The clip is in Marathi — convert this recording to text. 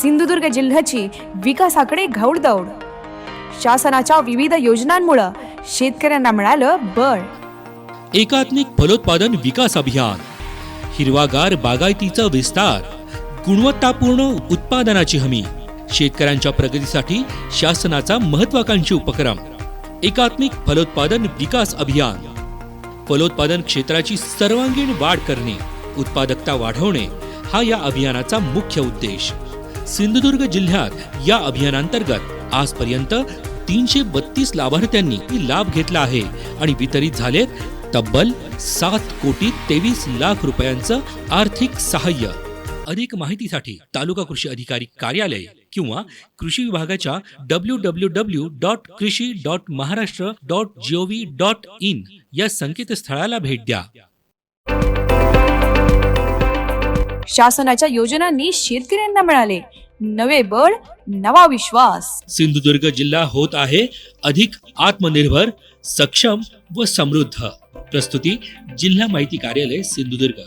सिंधुदुर्ग जिल्ह्याची विकासाकडे घौडदौड. शासनाच्या विविध योजनांमुळे शेतकऱ्यांना मिळालं बळ. एकात्मिक फलोत्पादन विकास अभियान, हिरवागार बागायतीचा विस्तार, गुणवत्तापूर्ण उत्पादनाची हमी. शेतकऱ्यांच्या प्रगतीसाठी शासनाचा महत्त्वाकांक्षी उपक्रम एकात्मिक फलोत्पादन विकास अभियान. फलोत्पादन क्षेत्राची सर्वांगीण वाढ करणे, उत्पादकता वाढवणे हा या अभियानाचा मुख्य उद्देश. सिंधुदुर्ग जिल्ह्यात या अभियानांतर्गत आजपर्यंत 332 लाभार्थ्यांनी लाभ घेतला आहे आणि वितरित झालेत तब्बल 7,23,00,000 रुपयांचं आर्थिक सहाय्य. अधिक माहितीसाठी तालुका कृषी अधिकारी कार्यालय किंवा कृषी विभागाच्या www.krishi.maharashtra.gov.in या संकेतस्थळाला भेट द्या. शासनाच्या योजनांनी शेतकऱ्यांना मिळाले नवे बळ, नवा विश्वास. सिंधुदुर्ग जिल्हा होत आहे अधिक आत्मनिर्भर, सक्षम व समृद्ध. प्रस्तुती जिल्हा माहिती कार्यालय सिंधुदुर्ग.